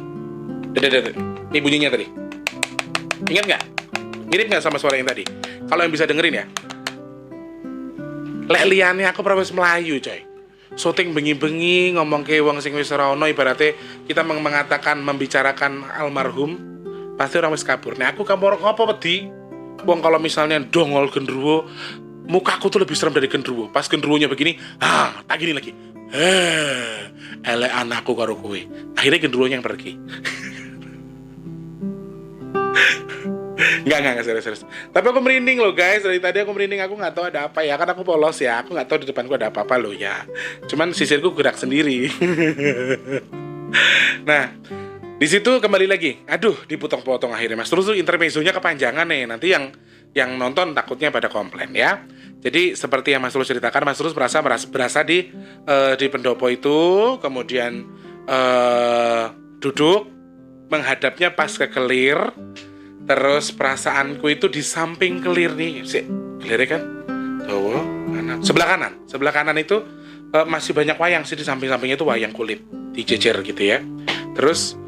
Ini bunyinya tadi. Ingat nggak? Mirip nggak sama suara yang tadi? Kalau yang bisa dengerin ya. Lek liyane aku pernah wis melayu coy. Syuting bengi-bengi ngomong ke wong sing wis ora ono, ibaratnya kita mengatakan membicarakan almarhum, pasti orang wis kabur. Nah aku kabur apa wedi? Wong kalau misalnya dongol genderuwo, mukaku tuh lebih serem dari genderuwo. Pas genderuwonya begini, tak gini lagi. Elek anakku karo kowe. Akhirnya genderuwonya yang pergi. Enggak, serius. Tapi aku merinding loh guys, dari tadi aku merinding, aku nggak tahu ada apa ya, kan aku polos ya, aku nggak tahu di depanku ada apa-apa loh ya. Cuman sisirku gerak sendiri. Nah, di situ kembali lagi, aduh dipotong-potong akhirnya Mas. Terus intermezzonya kepanjangan nih, nanti yang nonton takutnya pada komplain ya. Jadi seperti yang Mas Tulus ceritakan, Mas Tulus berasa di pendopo itu, kemudian duduk menghadapnya pas ke kelir. Terus perasaanku itu di samping kelir nih, kelirnya kan, dawa kanan, sebelah kanan itu masih banyak wayang sih, di samping-sampingnya itu wayang kulit dijejer gitu ya. Terus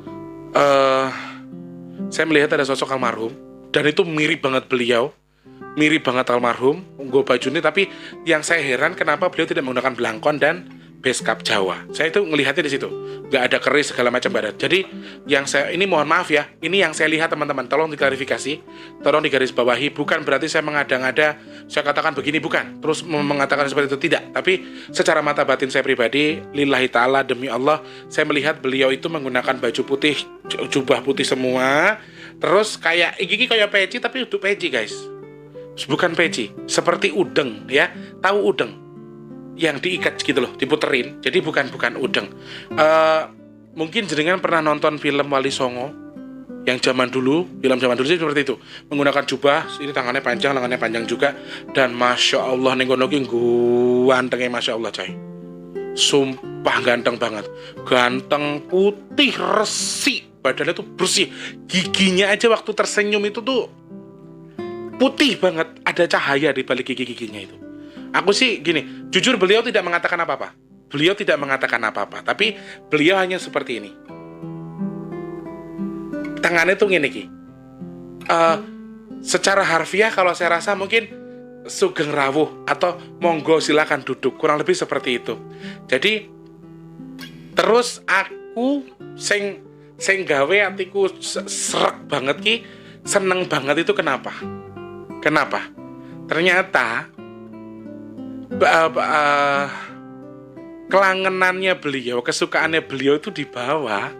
saya melihat ada sosok almarhum dan itu mirip banget beliau, mirip banget almarhum, gue bajunya. Tapi yang saya heran kenapa beliau tidak menggunakan belangkon dan beskap Jawa. Saya itu ngelihatnya di situ, nggak ada keris segala macam barat. Jadi yang saya ini, mohon maaf ya, ini yang saya lihat teman-teman, tolong diklarifikasi, tolong digarisbawahi. Bukan berarti saya mengada-ngada, saya katakan begini, bukan. Terus mengatakan seperti itu, tidak. Tapi secara mata batin saya pribadi, lillahi ta'ala, demi Allah, saya melihat beliau itu menggunakan baju putih, jubah putih semua. Terus kayak gigi kayak peci, tapi itu peci guys, bukan peci, seperti udeng ya, tahu udeng yang diikat gitu loh, diputerin. Jadi bukan udeng. Mungkin jenengan pernah nonton film Wali Songo yang zaman dulu, film zaman dulu sih seperti itu, menggunakan jubah, ini tangannya panjang, lengannya panjang juga, dan masya Allah nenggono ki gantengnya, masya Allah coy, sumpah ganteng banget, ganteng, putih, resik, badannya tuh bersih, giginya aja waktu tersenyum itu tuh putih banget, ada cahaya di balik gigi-giginya itu. Aku sih gini, jujur beliau tidak mengatakan apa-apa. Beliau tidak mengatakan apa-apa, tapi beliau hanya seperti ini. Tangannya tuh gini ki. Secara harfiah kalau saya rasa mungkin sugeng rawuh atau monggo silakan duduk, kurang lebih seperti itu. Jadi terus aku sing gawe atiku serak banget ki, seneng banget itu kenapa? Ternyata kelangenannya beliau, kesukaannya beliau itu di bawah.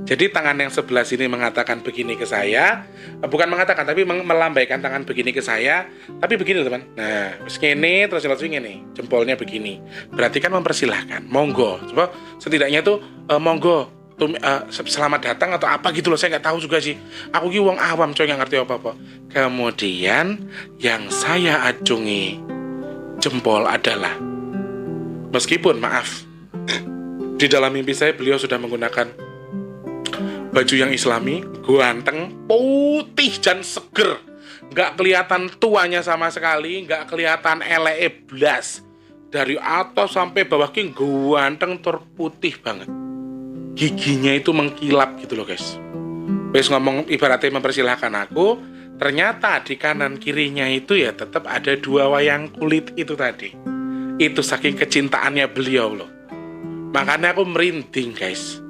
Jadi tangan yang sebelah sini mengatakan begini ke saya, bukan mengatakan tapi melambaikan tangan begini ke saya, tapi begini teman. Nah, terus ngene, terus ngene, jempolnya begini. Berarti kan mempersilahkan, monggo. Coba setidaknya tuh monggo, selamat datang atau apa gitu loh, saya nggak tahu juga sih. Aku ki wong awam coy, nggak ngerti apa-apa. Kemudian yang saya acungi jempol adalah, meskipun maaf, di dalam mimpi saya beliau sudah menggunakan baju yang islami, ganteng, putih dan seger, nggak kelihatan tuanya sama sekali, nggak kelihatan elek blas, dari atas sampai bawah ki ganteng terputih banget, giginya itu mengkilap gitu loh guys. Wes ngomong ibaratnya mempersilahkan aku, ternyata di kanan kirinya itu ya tetap ada dua wayang kulit itu tadi. Itu saking kecintaannya beliau loh. Makanya aku merinding guys.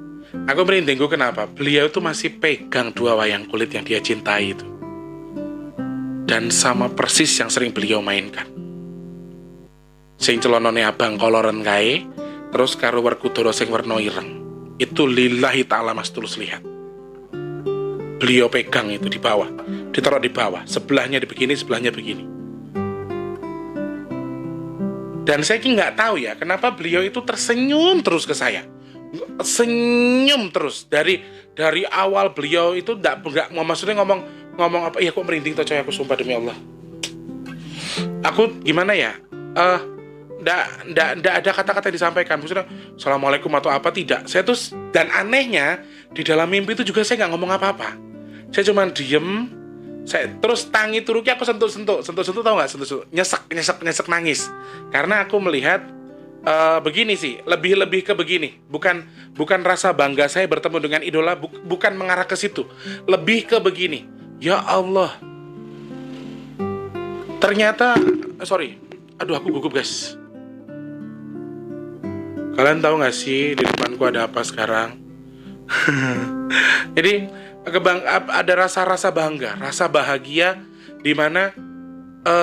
Aku merinding, gue kenapa? Beliau itu masih pegang dua wayang kulit yang dia cintai itu. Dan sama persis yang sering beliau mainkan. Sing celonone abang koloren kae, terus karo Werkudara sing werna ireng. Itu lillahi ta'ala Mas Tulus lihat. Beliau pegang itu di bawah, ditaruh di bawah, sebelahnya begini, sebelahnya begini. Dan saya nggak tahu ya kenapa beliau itu tersenyum terus ke saya, senyum terus dari awal. Beliau itu nggak maksudnya ngomong apa? Iya, kok merinding tuh coy, aku sumpah demi Allah. Aku gimana ya? Nggak ada kata-kata yang disampaikan. Maksudnya assalamualaikum atau apa, tidak. Saya tuh, dan anehnya di dalam mimpi itu juga saya nggak ngomong apa-apa. Saya cuma diem, Saya terus tangi turuki aku sentuh-sentuh tahu nggak, sentuh-sentuh, nyesek nangis karena aku melihat begini sih, lebih ke begini, bukan rasa bangga saya bertemu dengan idola, bukan mengarah ke situ, lebih ke begini, ya Allah, ternyata aduh aku gugup guys. Kalian tahu nggak sih di depanku ada apa sekarang? Jadi ada rasa bangga, rasa bahagia di mana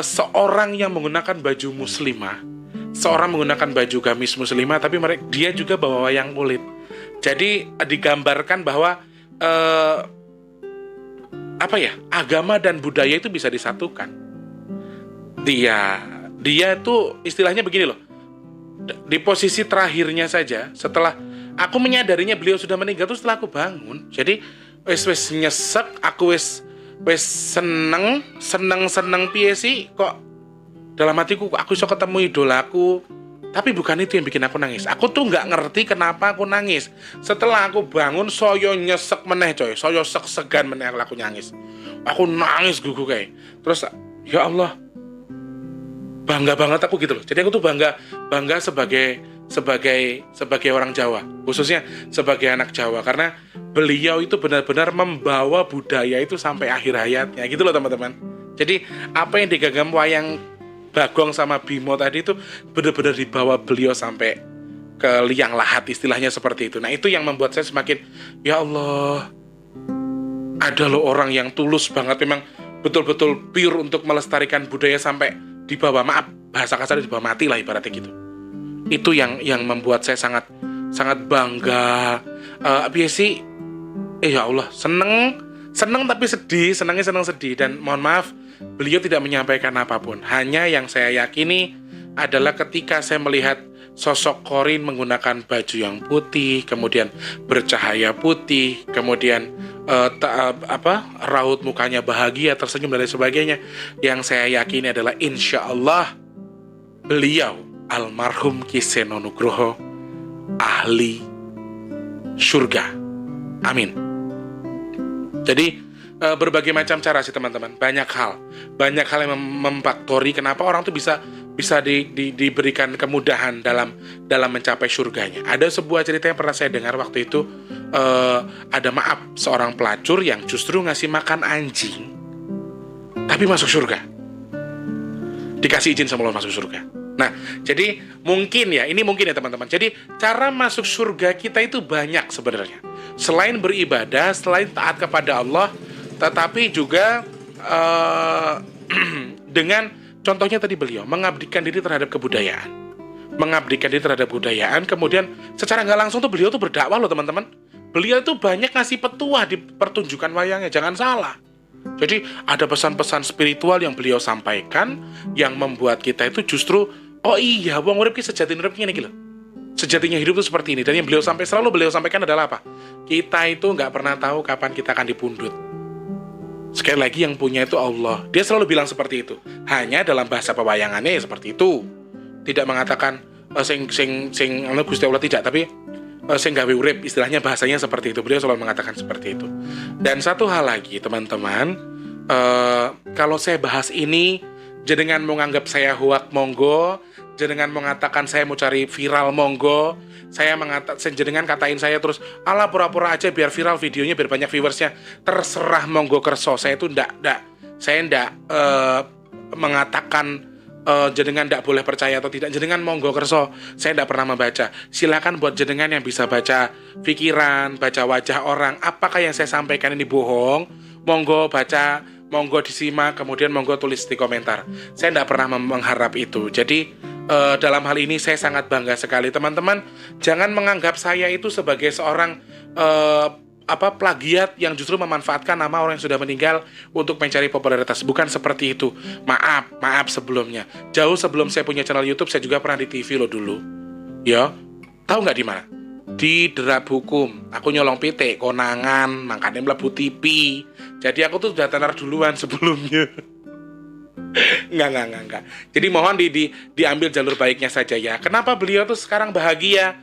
seorang yang menggunakan baju muslimah, seorang menggunakan baju gamis muslimah, tapi dia juga bawa wayang kulit. Jadi digambarkan bahwa agama dan budaya itu bisa disatukan. Dia itu istilahnya begini loh. Di posisi terakhirnya saja, setelah aku menyadarinya beliau sudah meninggal tuh setelah aku bangun. Jadi wes nyesek, aku wes seneng piye sih kok dalam hatiku aku iso ketemu idolaku. Tapi bukan itu yang bikin aku nangis. Aku tuh nggak ngerti kenapa aku nangis. Setelah aku bangun soyo nyesek meneh coy, soyo segan meneh aku nangis. Aku nangis gugu kayak. Terus ya Allah, bangga banget aku gitu loh. Jadi aku tuh bangga sebagai orang Jawa, khususnya sebagai anak Jawa, karena beliau itu benar-benar membawa budaya itu sampai akhir hayatnya gitu loh teman-teman. Jadi apa yang digenggam wayang Bagong sama Bimo tadi itu benar-benar dibawa beliau sampai ke liang lahat, istilahnya seperti itu. Nah itu yang membuat saya semakin, ya Allah, ada loh orang yang tulus banget, memang betul-betul pure untuk melestarikan budaya sampai dibawa, maaf bahasa kasar, dibawa mati lah ibaratnya gitu. Itu yang membuat saya sangat bangga. Ya Allah, seneng tapi sedih, senangnya senang sedih. Dan mohon maaf, beliau tidak menyampaikan apapun. Hanya yang saya yakini adalah ketika saya melihat sosok Qorin menggunakan baju yang putih, kemudian bercahaya putih, kemudian raut mukanya bahagia, tersenyum dan lain sebagainya, yang saya yakini adalah insya Allah beliau almarhum Ki Seno Nugroho ahli surga. Amin. Jadi berbagai macam cara sih teman-teman, banyak hal yang memfaktori kenapa orang tuh bisa diberikan kemudahan dalam mencapai surganya. Ada sebuah cerita yang pernah saya dengar waktu itu, ada seorang pelacur yang justru ngasih makan anjing tapi masuk surga, dikasih izin sama Allah masuk surga. Nah, jadi mungkin ya teman-teman. Jadi cara masuk surga kita itu banyak sebenarnya. Selain beribadah, selain taat kepada Allah, tetapi juga dengan contohnya tadi beliau mengabdikan diri terhadap kebudayaan. Kemudian secara nggak langsung tuh beliau tuh berdakwah loh teman-teman. Beliau itu banyak ngasih petuah di pertunjukan wayangnya, jangan salah. Jadi ada pesan-pesan spiritual yang beliau sampaikan yang membuat kita itu justru, oh iya, wong urip ki sejatinya urip ngene iki lho. Sejatinya hidup itu seperti ini. Dan yang selalu beliau sampaikan adalah apa? Kita itu nggak pernah tahu kapan kita akan dipundhut. Sekali lagi yang punya itu Allah. Dia selalu bilang seperti itu. Hanya dalam bahasa pewayangannya ya seperti itu. Tidak mengatakan sing Gusti Allah, tidak, tapi sing gawe urip, istilahnya bahasanya seperti itu. Beliau selalu mengatakan seperti itu. Dan satu hal lagi teman-teman, kalau saya bahas ini jenengan mau nganggap saya huak, monggo. Jenengan mengatakan saya mau cari viral, monggo. Jenengan katain saya terus, ala pura-pura aja biar viral videonya, biar banyak viewersnya. Terserah, monggo kerso. Saya itu saya ndak mengatakan jenengan ndak boleh percaya atau tidak. Jenengan monggo kerso. Saya ndak pernah membaca. Silakan buat jenengan yang bisa baca pikiran, baca wajah orang. Apakah yang saya sampaikan ini bohong? Monggo baca, monggo disimak, kemudian monggo tulis di komentar. Saya tidak pernah mengharap itu. Jadi dalam hal ini saya sangat bangga sekali teman-teman. Jangan menganggap saya itu sebagai seorang plagiat yang justru memanfaatkan nama orang yang sudah meninggal untuk mencari popularitas. Bukan seperti itu. Maaf sebelumnya. Jauh sebelum saya punya channel YouTube, saya juga pernah di TV loh dulu. Ya, tahu nggak di mana? Di Derap Hukum. Aku nyolong PT konangan, makanya mlebu TV. Jadi aku tuh udah tenar duluan sebelumnya. Enggak. Jadi mohon diambil jalur baiknya saja ya. Kenapa beliau tuh sekarang bahagia?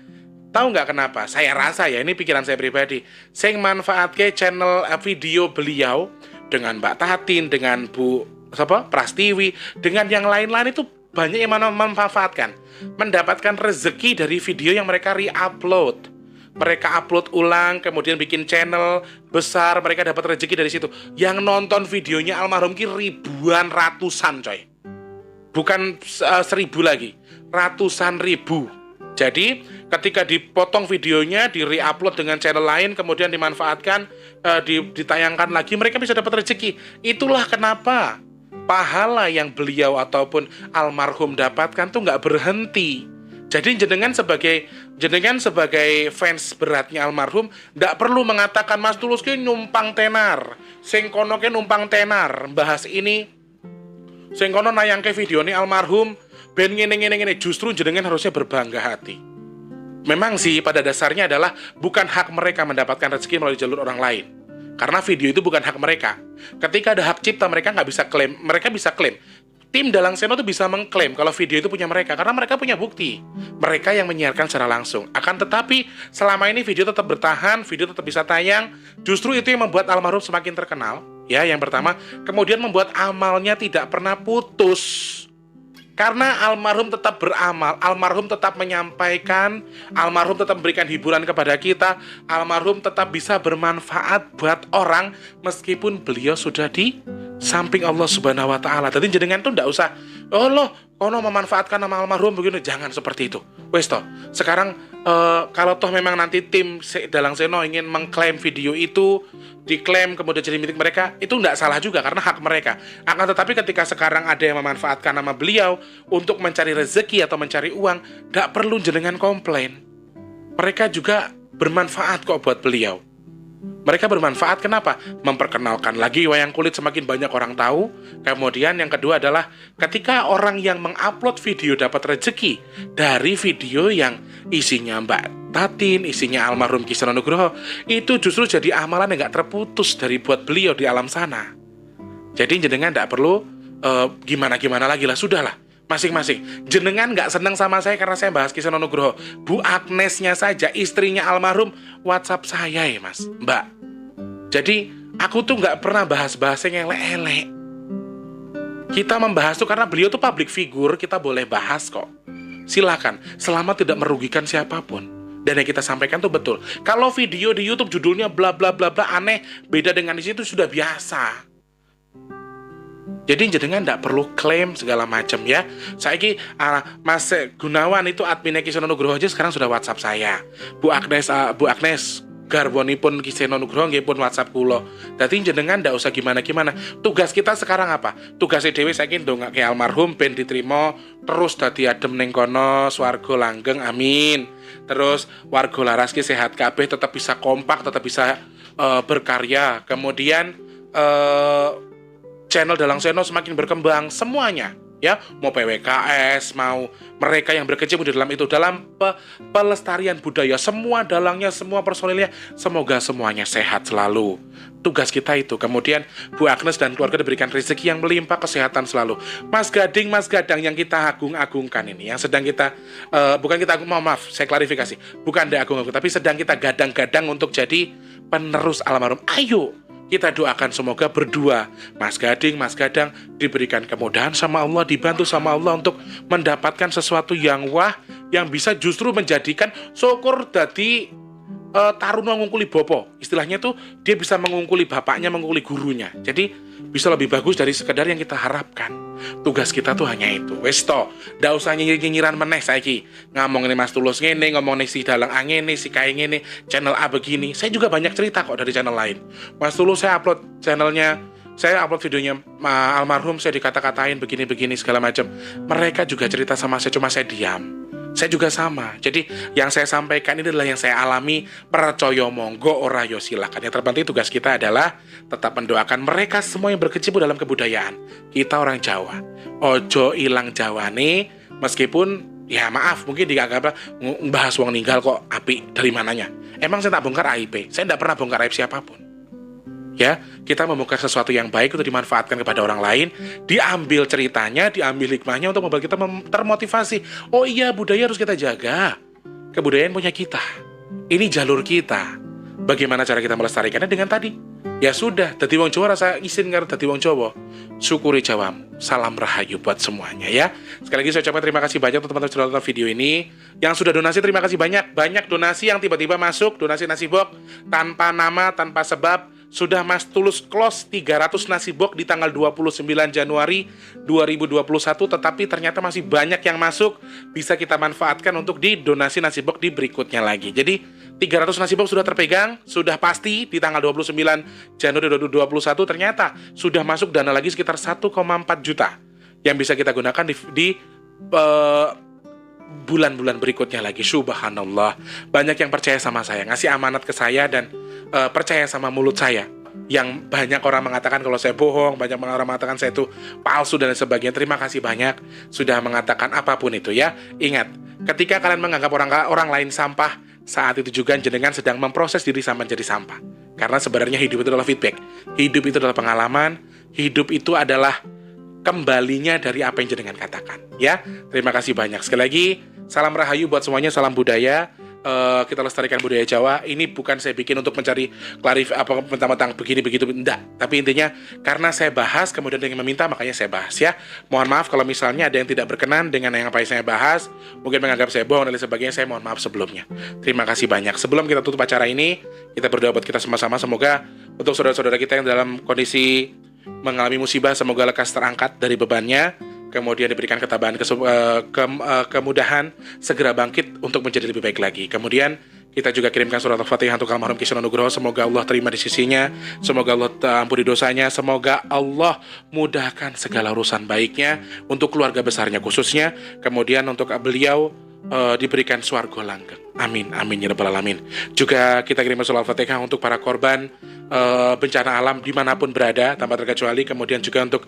Tahu nggak kenapa? Saya rasa ya, ini pikiran saya pribadi. Saya manfaatkan channel video beliau dengan Mbak Tatin, dengan Bu Prastiwi, dengan yang lain-lain itu banyak yang memanfaatkan, mendapatkan rezeki dari video yang mereka re-upload. Mereka upload ulang, kemudian bikin channel besar, mereka dapat rezeki dari situ. Yang nonton videonya almarhum Ki ribuan, ratusan coy. Bukan 1000 lagi, ratusan ribu. Jadi ketika dipotong videonya, di re-upload dengan channel lain, kemudian dimanfaatkan, ditayangkan lagi, mereka bisa dapat rezeki. Itulah kenapa pahala yang beliau ataupun almarhum dapatkan tuh nggak berhenti. Jadi jenengan sebagai fans beratnya almarhum nggak perlu mengatakan Mas Tulus ki numpang tenar, sing kono ki numpang tenar, bahas ini, sing kono nayangke video ini almarhum ben ngene. Justru jenengan harusnya berbangga hati. Memang sih pada dasarnya adalah bukan hak mereka mendapatkan rezeki melalui jalur orang lain. Karena video itu bukan hak mereka. Ketika ada hak cipta, mereka nggak bisa klaim. Mereka bisa klaim. Tim Dalang Seno itu bisa mengklaim kalau video itu punya mereka. Karena mereka punya bukti. Mereka yang menyiarkan secara langsung. Akan tetapi, selama ini video tetap bertahan, video tetap bisa tayang. Justru itu yang membuat almarhum semakin terkenal. Ya, yang pertama. Kemudian membuat amalnya tidak pernah putus. Karena almarhum tetap beramal, almarhum tetap menyampaikan, almarhum tetap memberikan hiburan kepada kita, almarhum tetap bisa bermanfaat buat orang meskipun beliau sudah di samping Allah Subhanahu wa taala. Jadi jenengan tuh enggak usah, oh loh, kono memanfaatkan nama almarhum begini, jangan seperti itu. Wes toh, sekarang kalau toh memang nanti tim Dalang Seno ingin mengklaim video itu, diklaim kemudian jadi milik mereka, itu enggak salah juga karena hak mereka. Akan tetapi ketika sekarang ada yang memanfaatkan nama beliau untuk mencari rezeki atau mencari uang, enggak perlu jenengan komplain. Mereka juga bermanfaat kok buat beliau. Mereka bermanfaat kenapa? Memperkenalkan lagi wayang kulit, semakin banyak orang tahu. Kemudian yang kedua adalah ketika orang yang mengupload video dapat rezeki dari video yang isinya Mbak Tatin, isinya almarhum Ki Seno Nugroho, itu justru jadi amalan yang gak terputus dari buat beliau di alam sana. Jadi jenengan gak perlu gimana-gimana lagi lah, sudahlah. Masing-masing. Jenengan gak seneng sama saya karena saya bahas Ki Seno Nugroho. Bu Agnesnya saja, istrinya almarhum, WhatsApp saya ya mas, Mbak. Jadi aku tuh gak pernah bahas-bahas yang elek-elek. Kita membahas tuh karena beliau tuh public figure, kita boleh bahas kok. Silakan, selama tidak merugikan siapapun. Dan yang kita sampaikan tuh betul. Kalau video di YouTube judulnya bla bla bla bla aneh, beda dengan di situ sudah biasa. Jadi jenengan tidak perlu klaim segala macam ya. Saiki Mas Gunawan itu adminnya Ki Seno Nugroho aja sekarang sudah WhatsApp saya. Bu Agnes garwanipun Ki Seno Nugroho nggih pun WhatsApp kula. Dadi jenengan ndak usah gimana-gimana. Tugas kita sekarang apa? Tugasnya dhewe saiki ndongake almarhum ben diterima terus dadi adem ning kono, swarga langgeng, amin. Terus warga laras ki sehat kabeh, tetap bisa kompak, tetap bisa berkarya. Kemudian channel Dalang Seno semakin berkembang semuanya. Ya, mau PWKS, mau mereka yang berkecimpung di dalam itu, dalam pelestarian budaya, semua dalangnya, semua personilnya, semoga semuanya sehat selalu. Tugas kita itu. Kemudian Bu Agnes dan keluarga diberikan rezeki yang melimpah, kesehatan selalu. Mas Gading, Mas Gadang yang kita agung-agungkan ini, yang sedang kita bukan kita maaf, saya klarifikasi, bukan diagung-agungkan, tapi sedang kita gadang-gadang untuk jadi penerus almarhum. Ayo kita doakan semoga berdua, Mas Gading, Mas Gadang, diberikan kemudahan sama Allah, dibantu sama Allah untuk mendapatkan sesuatu yang wah, yang bisa justru menjadikan syukur dadi taruna ngungkuli bopo. Istilahnya tuh dia bisa mengungkuli bapaknya, mengungkuli gurunya. Jadi bisa lebih bagus dari sekedar yang kita harapkan. Tugas kita tuh hanya itu. Wes to, ndak usah nyinyiran meneh saiki. Ngomong ini Mas Tulus ngene, ngomong ini si Dalang ngene, si Kai ngene, channel A begini. Saya juga banyak cerita kok dari channel lain. Mas Tulus saya upload channelnya, saya upload videonya almarhum, saya dikata-katain begini-begini segala macam. Mereka juga cerita sama saya, cuma saya diam. Saya juga sama. Jadi yang saya sampaikan ini adalah yang saya alami. Percaya monggo, ora yo silakan. Yang terpenting tugas kita adalah tetap mendoakan mereka semua yang berkecimpung dalam kebudayaan. Kita orang Jawa, ojo ilang Jawane. Meskipun ya maaf, mungkin dianggap bahas wong ninggal kok api dari mananya. Emang saya tak bongkar aib. Saya tidak pernah bongkar aib siapapun. Ya, kita membongkar sesuatu yang baik untuk dimanfaatkan kepada orang lain, diambil ceritanya, diambil hikmahnya untuk membuat kita termotivasi. Oh iya, budaya harus kita jaga. Kebudayaan punya kita. Ini jalur kita. Bagaimana cara kita melestarikannya dengan tadi? Ya sudah, dadi wong Jawa rasa isin karo dadi wong Jawa. Syukuri Jawamu. Salam rahayu buat semuanya ya. Sekali lagi saya ucapkan terima kasih banyak untuk teman-teman sudah nonton video ini. Yang sudah donasi terima kasih banyak. Banyak donasi yang tiba-tiba masuk, donasi nasi box tanpa nama, tanpa sebab. Sudah Mas Tulus close 300 nasi box di tanggal 29 Januari 2021, tetapi ternyata masih banyak yang masuk, bisa kita manfaatkan untuk di donasi nasi box di berikutnya lagi. Jadi 300 nasi box sudah terpegang, sudah pasti di tanggal 29 Januari 2021, ternyata sudah masuk dana lagi sekitar 1,4 juta yang bisa kita gunakan di bulan-bulan berikutnya lagi. Subhanallah, banyak yang percaya sama saya, ngasih amanat ke saya dan percaya sama mulut saya. Yang banyak orang mengatakan kalau saya bohong, banyak orang mengatakan saya itu palsu dan sebagainya. Terima kasih banyak sudah mengatakan apapun itu ya. Ingat, ketika kalian menganggap orang lain sampah, saat itu juga jenengan sedang memproses diri sama menjadi sampah. Karena sebenarnya hidup itu adalah feedback, hidup itu adalah pengalaman, hidup itu adalah kembalinya dari apa yang jenengan katakan ya. Terima kasih banyak. Sekali lagi salam rahayu buat semuanya, salam budaya. Kita lestarikan budaya Jawa. Ini bukan saya bikin untuk mencari mentang-mentang begini begitu, enggak. Tapi intinya karena saya bahas kemudian dengan meminta, makanya saya bahas ya. Mohon maaf kalau misalnya ada yang tidak berkenan dengan yang apa yang saya bahas, mungkin menganggap saya bohong dan lain sebagainya. Saya mohon maaf sebelumnya. Terima kasih banyak. Sebelum kita tutup acara ini, kita berdoa buat kita sama-sama. Semoga untuk saudara-saudara kita yang dalam kondisi mengalami musibah, semoga lekas terangkat dari bebannya, kemudian diberikan ketabahan, kemudahan, segera bangkit untuk menjadi lebih baik lagi. Kemudian kita juga kirimkan surat Al-Fatihah untuk almarhum Ki Sunan Nugroho. Semoga Allah terima di sisinya, semoga Allah ampuni dosanya, semoga Allah mudahkan segala urusan baiknya untuk keluarga besarnya khususnya. Kemudian untuk beliau diberikan swarga langgeng. Amin, amin ya rabbal alamin. Juga kita kirimkan surat Al-Fatihah untuk para korban bencana alam dimanapun berada tanpa terkecuali. Kemudian juga untuk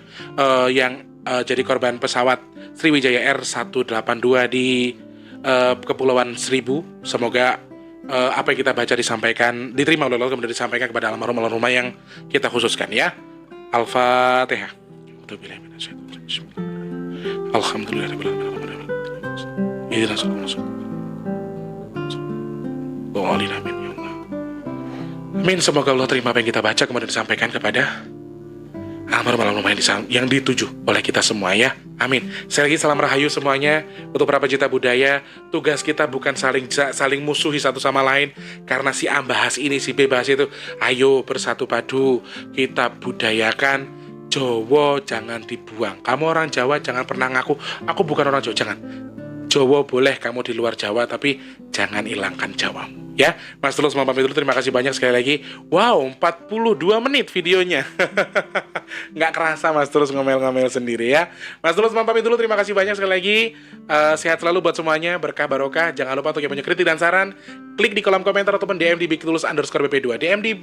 yang jadi korban pesawat Sriwijaya Air 182 di Kepulauan Seribu. Semoga apa yang kita baca disampaikan, diterima oleh Allah, kemudian disampaikan kepada almarhum yang kita khususkan ya. Al-Fatihah. Alhamdulillahirrahmanirrahim. Amin. Semoga Allah terima apa yang kita baca kemudian disampaikan kepada almarhum yang dituju oleh kita semua ya. Amin. Sekali lagi salam rahayu semuanya untuk para pecinta budaya. Tugas kita bukan saling musuhi satu sama lain karena si A bahas ini, si B bahas itu. Ayo bersatu padu kita budayakan Jawa, jangan dibuang. Kamu orang Jawa jangan pernah ngaku aku bukan orang Jawa, jangan. Jawa boleh kamu di luar Jawa, tapi jangan hilangkan Jawamu ya. Mas Tulus mau pamit dulu, terima kasih banyak sekali lagi. Wow, 42 menit videonya. Nggak kerasa Mas Tulus ngomel-ngomel sendiri ya. Mas Tulus mau pamit dulu, terima kasih banyak sekali lagi. Sehat selalu buat semuanya, berkah barokah. Jangan lupa untuk yang punya kritik dan saran, klik di kolom komentar ataupun DM di @bigtulus_bp2. DM di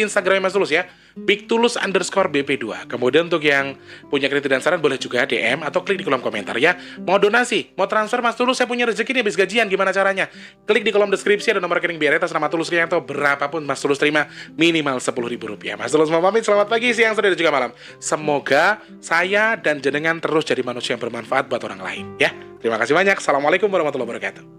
Instagram Mas Tulus ya, @bigtulus_bp2. Kemudian untuk yang punya kritik dan saran boleh juga DM atau klik di kolom komentar ya. Mau donasi, mau transfer Mas Tulus, saya punya rezeki nih habis gajian, gimana caranya? Klik di kolom deskripsi, ada nomor rekening BRI atas nama Tulus Rianto. Berapapun Mas Tulus terima, minimal Rp10.000. Mas Tulus mau pamit, selamat pagi, siang, sore, dan juga malam. Semoga saya dan jenengan terus jadi manusia yang bermanfaat buat orang lain ya. Terima kasih banyak. Assalamualaikum warahmatullahi wabarakatuh.